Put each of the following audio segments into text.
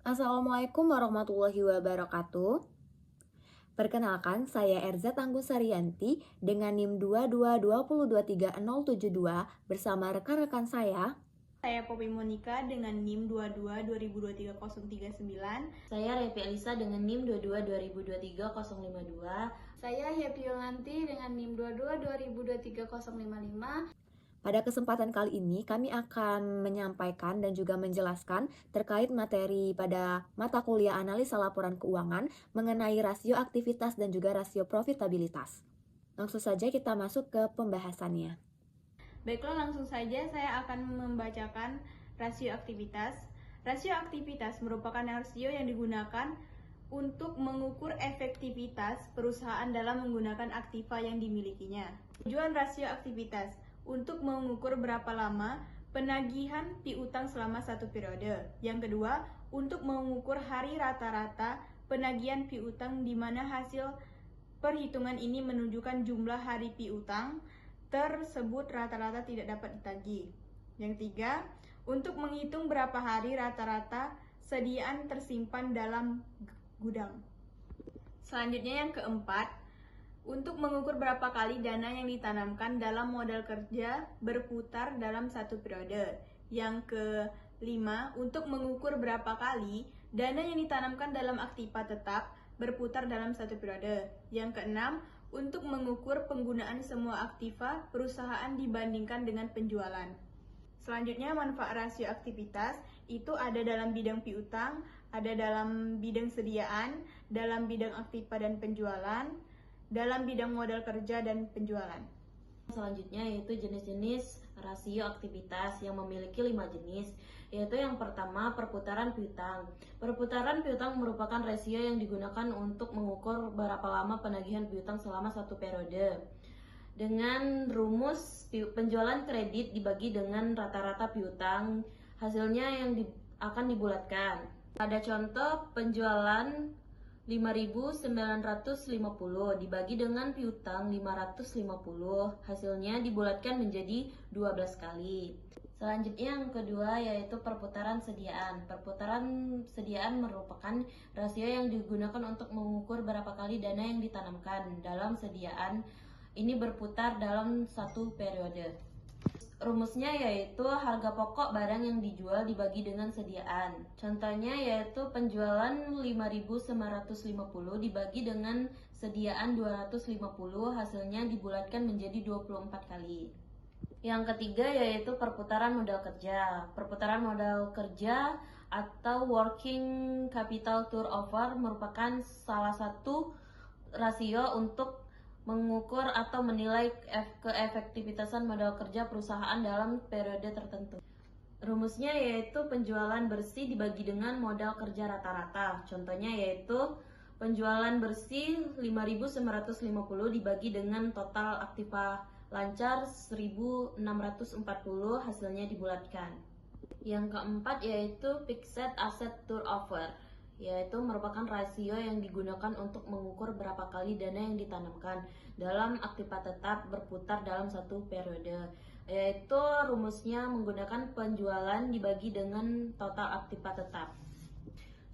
Assalamualaikum warahmatullahi wabarakatuh. Perkenalkan, saya Erza Tangguh Sarianti dengan NIM 2220230072 bersama rekan-rekan saya. Saya Poppy Monica dengan NIM 22 2023 039. Saya Revi Elisa dengan NIM 22 2023 052. Saya Happy Yolanti dengan NIM 22 2023 055. Pada kesempatan kali ini kami akan menyampaikan dan juga menjelaskan terkait materi pada mata kuliah analisa laporan keuangan mengenai rasio aktivitas dan juga rasio profitabilitas. Langsung saja kita masuk ke pembahasannya. Baiklah, langsung saja saya akan membacakan rasio aktivitas. Rasio aktivitas merupakan rasio yang digunakan untuk mengukur efektivitas perusahaan dalam menggunakan aktiva yang dimilikinya. Tujuan rasio aktivitas untuk mengukur berapa lama penagihan piutang selama satu periode. Yang kedua, untuk mengukur hari rata-rata penagihan piutang di mana hasil perhitungan ini menunjukkan jumlah hari piutang tersebut rata-rata tidak dapat ditagih. Yang tiga, untuk menghitung berapa hari rata-rata sediaan tersimpan dalam gudang. Selanjutnya yang keempat, untuk mengukur berapa kali dana yang ditanamkan dalam modal kerja berputar dalam satu periode. Yang kelima, untuk mengukur berapa kali dana yang ditanamkan dalam aktiva tetap berputar dalam satu periode. Yang keenam, untuk mengukur penggunaan semua aktiva perusahaan dibandingkan dengan penjualan. Selanjutnya, manfaat rasio aktivitas itu ada dalam bidang piutang, ada dalam bidang sediaan, dalam bidang aktiva dan penjualan, dalam bidang modal kerja dan penjualan. Selanjutnya yaitu jenis-jenis rasio aktivitas yang memiliki 5 jenis, yaitu yang pertama perputaran piutang. Perputaran piutang merupakan rasio yang digunakan untuk mengukur berapa lama penagihan piutang selama satu periode. Dengan rumus penjualan kredit dibagi dengan rata-rata piutang, hasilnya yang akan dibulatkan. Ada contoh penjualan 5.950 dibagi dengan piutang 550, hasilnya dibulatkan menjadi 12 kali. Selanjutnya yang kedua yaitu perputaran sediaan. Perputaran sediaan merupakan rasio yang digunakan untuk mengukur berapa kali dana yang ditanamkan dalam sediaan ini berputar dalam satu periode. Rumusnya yaitu harga pokok barang yang dijual dibagi dengan sediaan. Contohnya yaitu penjualan 5.950 dibagi dengan sediaan 250, hasilnya dibulatkan menjadi 24 kali. Yang ketiga yaitu perputaran modal kerja. Perputaran modal kerja atau working capital turnover merupakan salah satu rasio untuk mengukur atau menilai keefektivitasan modal kerja perusahaan dalam periode tertentu. Rumusnya yaitu penjualan bersih dibagi dengan modal kerja rata-rata. Contohnya yaitu penjualan bersih 5.950 dibagi dengan total aktiva lancar 1.640, hasilnya dibulatkan. Yang keempat yaitu fixed asset turnover, yaitu merupakan rasio yang digunakan untuk mengukur berapa kali dana yang ditanamkan dalam aktiva tetap berputar dalam satu periode, yaitu rumusnya menggunakan penjualan dibagi dengan total aktiva tetap.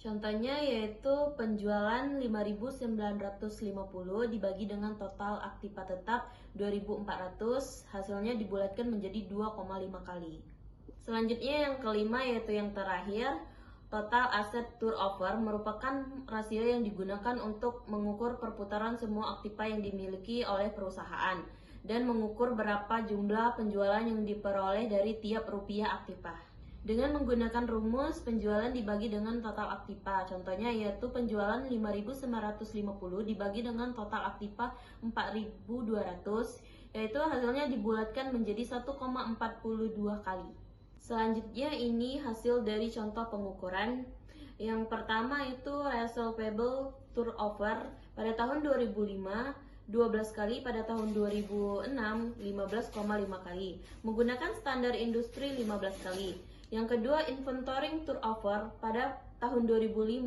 Contohnya yaitu penjualan 5.950 dibagi dengan total aktiva tetap 2.400, hasilnya dibulatkan menjadi 2,5 kali. Selanjutnya yang kelima yaitu yang terakhir, total asset turnover merupakan rasio yang digunakan untuk mengukur perputaran semua aktiva yang dimiliki oleh perusahaan dan mengukur berapa jumlah penjualan yang diperoleh dari tiap rupiah aktiva. Dengan menggunakan rumus penjualan dibagi dengan total aktiva, contohnya yaitu penjualan 5.950 dibagi dengan total aktiva 4.200, yaitu hasilnya dibulatkan menjadi 1,42 kali. Selanjutnya ini hasil dari contoh pengukuran. Yang pertama itu receivable turnover pada tahun 2005 12 kali, pada tahun 2006 15,5 kali. Menggunakan standar industri 15 kali. Yang kedua inventory turnover pada tahun 2005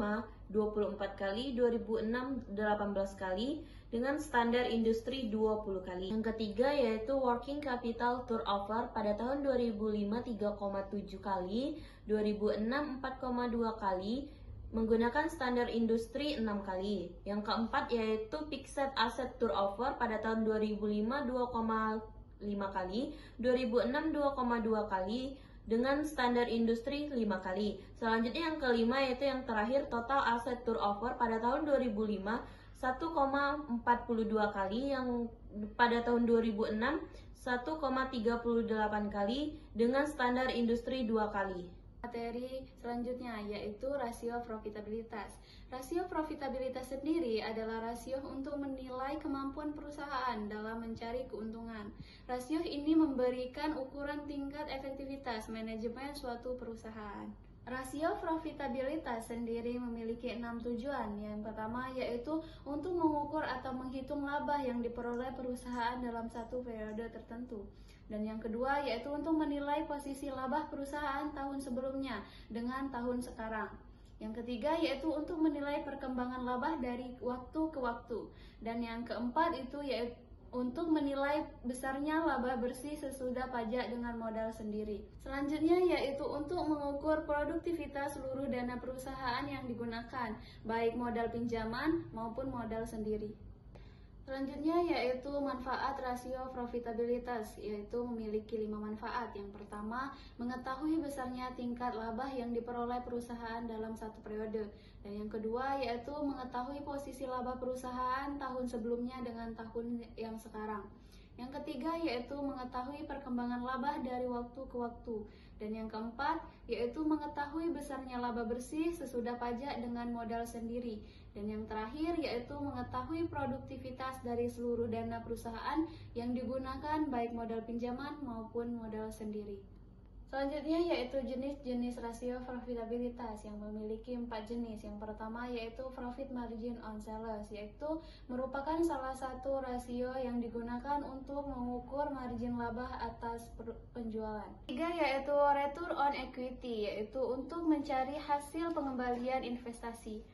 24 kali, 2006 18 kali dengan standar industri 20 kali. Yang ketiga yaitu working capital turnover pada tahun 2005 3,7 kali, 2006 4,2 kali menggunakan standar industri 6 kali. Yang keempat yaitu Fixed Asset Turnover pada tahun 2005 2,5 kali, 2006 2,2 kali, dengan standar industri 5 kali. Selanjutnya yang kelima yaitu yang terakhir Total Asset Turnover pada tahun 2005 1,42 kali, yang pada tahun 2006 1,38 kali, dengan standar industri 2 kali. Materi selanjutnya yaitu rasio profitabilitas. Rasio profitabilitas sendiri adalah rasio untuk menilai kemampuan perusahaan dalam mencari keuntungan. Rasio ini memberikan ukuran tingkat efektivitas manajemen suatu perusahaan. Rasio profitabilitas sendiri memiliki 6 tujuan. Yang pertama yaitu untuk mengukur atau menghitung laba yang diperoleh perusahaan dalam satu periode tertentu. Dan yang kedua yaitu untuk menilai posisi laba perusahaan tahun sebelumnya dengan tahun sekarang. Yang ketiga yaitu untuk menilai perkembangan laba dari waktu ke waktu. Dan yang keempat itu yaitu untuk menilai besarnya laba bersih sesudah pajak dengan modal sendiri. Selanjutnya yaitu untuk mengukur produktivitas seluruh dana perusahaan yang digunakan, baik modal pinjaman maupun modal sendiri. Selanjutnya yaitu manfaat rasio profitabilitas, yaitu memiliki 5 manfaat. Yang pertama, mengetahui besarnya tingkat laba yang diperoleh perusahaan dalam satu periode. Dan yang kedua yaitu mengetahui posisi laba perusahaan tahun sebelumnya dengan tahun yang sekarang. Yang ketiga yaitu mengetahui perkembangan laba dari waktu ke waktu. Dan yang keempat yaitu mengetahui besarnya laba bersih sesudah pajak dengan modal sendiri. Dan yang terakhir yaitu mengetahui produktivitas dari seluruh dana perusahaan yang digunakan baik modal pinjaman maupun modal sendiri. Selanjutnya yaitu jenis-jenis rasio profitabilitas yang memiliki 4 jenis. Yang pertama yaitu profit margin on sales, yaitu merupakan salah satu rasio yang digunakan untuk mengukur margin laba atas penjualan. Tiga yaitu return on equity, yaitu untuk mencari hasil pengembalian investasi.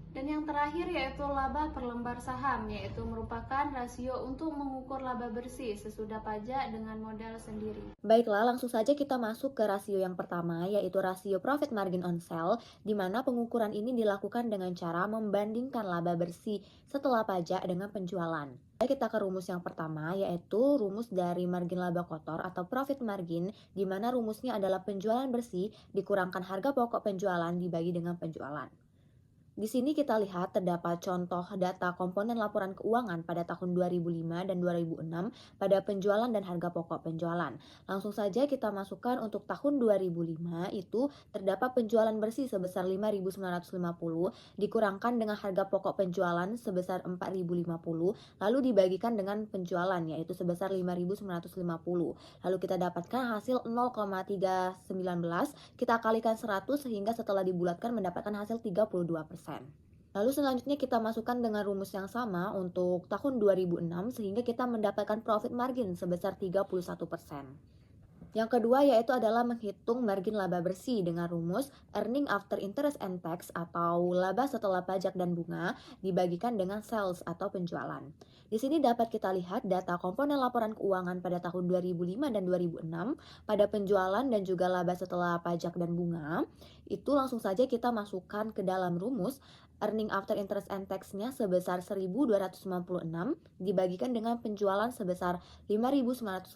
Dan yang terakhir yaitu laba per lembar saham, yaitu merupakan rasio untuk mengukur laba bersih sesudah pajak dengan modal sendiri. Baiklah, langsung saja kita masuk ke rasio yang pertama, yaitu rasio profit margin on sale, di mana pengukuran ini dilakukan dengan cara membandingkan laba bersih setelah pajak dengan penjualan. Kita ke rumus yang pertama, yaitu rumus dari margin laba kotor atau profit margin, di mana rumusnya adalah penjualan bersih dikurangkan harga pokok penjualan dibagi dengan penjualan. Di sini kita lihat terdapat contoh data komponen laporan keuangan pada tahun 2005 dan 2006 pada penjualan dan harga pokok penjualan. Langsung saja kita masukkan untuk tahun 2005 itu terdapat penjualan bersih sebesar 5.950 dikurangkan dengan harga pokok penjualan sebesar 4.050 lalu dibagikan dengan penjualan yaitu sebesar 5.950. Lalu kita dapatkan hasil 0,319, kita kalikan 100 sehingga setelah dibulatkan mendapatkan hasil 32%. Lalu selanjutnya kita masukkan dengan rumus yang sama untuk tahun 2006 sehingga kita mendapatkan profit margin sebesar 31%. Yang kedua yaitu adalah menghitung margin laba bersih dengan rumus earning after interest and tax atau laba setelah pajak dan bunga dibagikan dengan sales atau penjualan. Di sini dapat kita lihat data komponen laporan keuangan pada tahun 2005 dan 2006 pada penjualan dan juga laba setelah pajak dan bunga. Itu langsung saja kita masukkan ke dalam rumus earning after interest and tax-nya sebesar 1.296 dibagikan dengan penjualan sebesar 5.950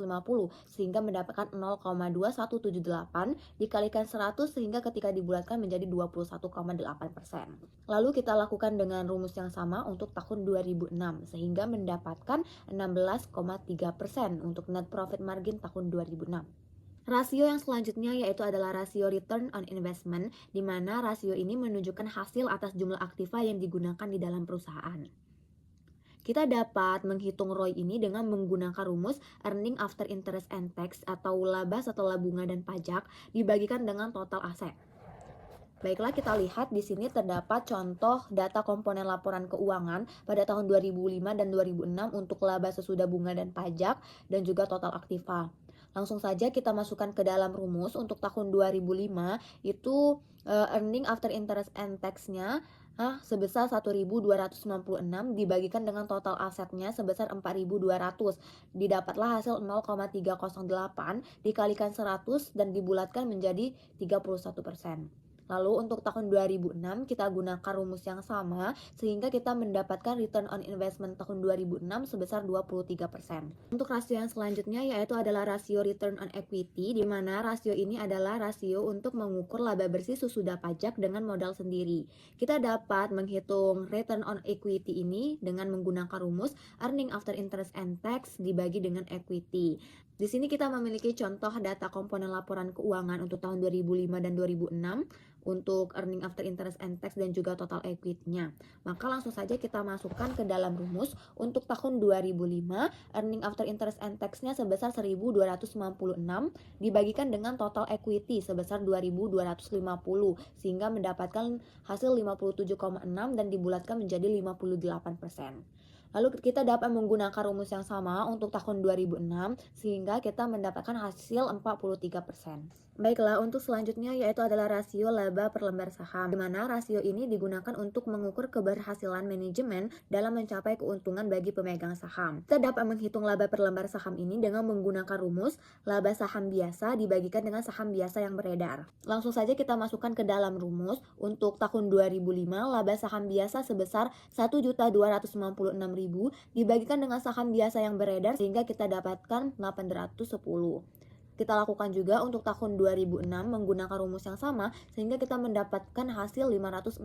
sehingga mendapatkan 0,2178 dikalikan 100 sehingga ketika dibulatkan menjadi 21,8%. Lalu kita lakukan dengan rumus yang sama untuk tahun 2006 sehingga mendapatkan 16,3% untuk net profit margin tahun 2006. Rasio yang selanjutnya yaitu adalah rasio return on investment, di mana rasio ini menunjukkan hasil atas jumlah aktiva yang digunakan di dalam perusahaan. Kita dapat menghitung ROI ini dengan menggunakan rumus earning after interest and tax atau laba setelah bunga dan pajak dibagikan dengan total aset. Baiklah, kita lihat di sini terdapat contoh data komponen laporan keuangan pada tahun 2005 dan 2006 untuk laba sesudah bunga dan pajak dan juga total aktiva. Langsung saja kita masukkan ke dalam rumus untuk tahun 2005 itu earning after interest and tax-nya sebesar 1.296 dibagikan dengan total asetnya sebesar 4.200. Didapatlah hasil 0,308 dikalikan 100 dan dibulatkan menjadi 31%. Lalu untuk tahun 2006 kita gunakan rumus yang sama sehingga kita mendapatkan return on investment tahun 2006 sebesar 23%. Untuk rasio yang selanjutnya yaitu adalah rasio return on equity, di mana rasio ini adalah rasio untuk mengukur laba bersih sesudah pajak dengan modal sendiri. Kita dapat menghitung return on equity ini dengan menggunakan rumus earning after interest and tax dibagi dengan equity. Di sini kita memiliki contoh data komponen laporan keuangan untuk tahun 2005 dan 2006 untuk earning after interest and tax dan juga total equity-nya. Maka langsung saja kita masukkan ke dalam rumus. Untuk tahun 2005, earning after interest and tax-nya sebesar 1.296 dibagikan dengan total equity sebesar 2.250 sehingga mendapatkan hasil 57,6 dan dibulatkan menjadi 58%. Lalu kita dapat menggunakan rumus yang sama untuk tahun 2006 sehingga kita mendapatkan hasil 43%. Baiklah, untuk selanjutnya yaitu adalah rasio laba per lembar saham, di mana rasio ini digunakan untuk mengukur keberhasilan manajemen dalam mencapai keuntungan bagi pemegang saham. Kita dapat menghitung laba per lembar saham ini dengan menggunakan rumus laba saham biasa dibagikan dengan saham biasa yang beredar. Langsung saja kita masukkan ke dalam rumus. Untuk tahun 2005, laba saham biasa sebesar 1.296.000 dibagikan dengan saham biasa yang beredar sehingga kita dapatkan 810. Kita lakukan juga untuk tahun 2006 menggunakan rumus yang sama sehingga kita mendapatkan hasil 565.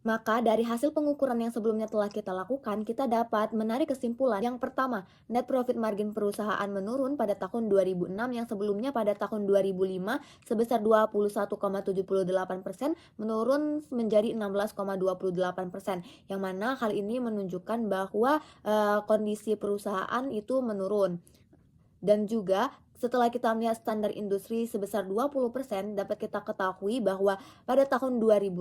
Maka dari hasil pengukuran yang sebelumnya telah kita lakukan, kita dapat menarik kesimpulan. Yang pertama, net profit margin perusahaan menurun pada tahun 2006 yang sebelumnya pada tahun 2005 sebesar 21,78% menurun menjadi 16,28%. Yang mana hal ini menunjukkan bahwa kondisi perusahaan itu menurun. Dan juga setelah kita melihat standar industri sebesar 20%, dapat kita ketahui bahwa pada tahun 2005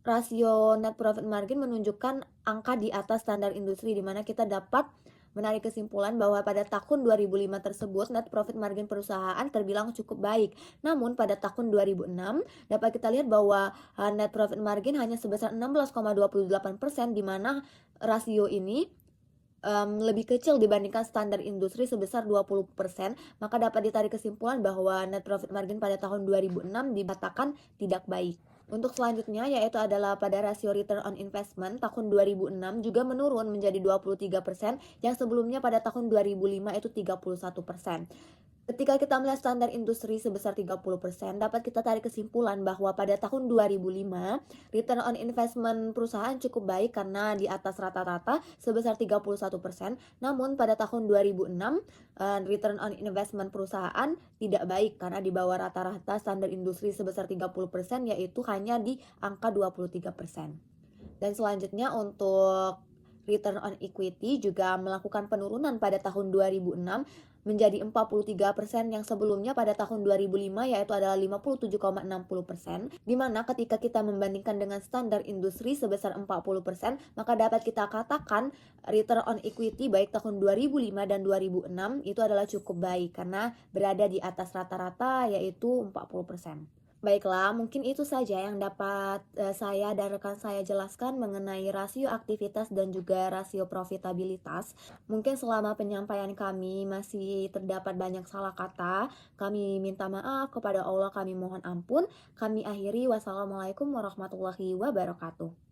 rasio net profit margin menunjukkan angka di atas standar industri, di mana kita dapat menarik kesimpulan bahwa pada tahun 2005 tersebut net profit margin perusahaan terbilang cukup baik. Namun pada tahun 2006 dapat kita lihat bahwa net profit margin hanya sebesar 16,28%, di mana rasio ini lebih kecil dibandingkan standar industri sebesar 20%, maka dapat ditarik kesimpulan bahwa net profit margin pada tahun 2006 dikatakan tidak baik. Untuk selanjutnya yaitu adalah pada rasio return on investment tahun 2006 juga menurun menjadi 23% yang sebelumnya pada tahun 2005 itu 31%. Ketika kita melihat standar industri sebesar 30%, dapat kita tarik kesimpulan bahwa pada tahun 2005, return on investment perusahaan cukup baik karena di atas rata-rata sebesar 31%. Namun pada tahun 2006, return on investment perusahaan tidak baik karena di bawah rata-rata standar industri sebesar 30% yaitu hanya di angka 23%. Dan selanjutnya untuk return on equity juga melakukan penurunan pada tahun 2006 menjadi 43% yang sebelumnya pada tahun 2005 yaitu adalah 57,60%, di mana ketika kita membandingkan dengan standar industri sebesar 40%, maka dapat kita katakan return on equity baik tahun 2005 dan 2006 itu adalah cukup baik karena berada di atas rata-rata yaitu 40%. Baiklah, mungkin itu saja yang dapat saya dan rekan saya jelaskan mengenai rasio aktivitas dan juga rasio profitabilitas. Mungkin selama penyampaian kami masih terdapat banyak salah kata, kami minta maaf kepada Allah, kami mohon ampun. Kami akhiri, wassalamualaikum warahmatullahi wabarakatuh.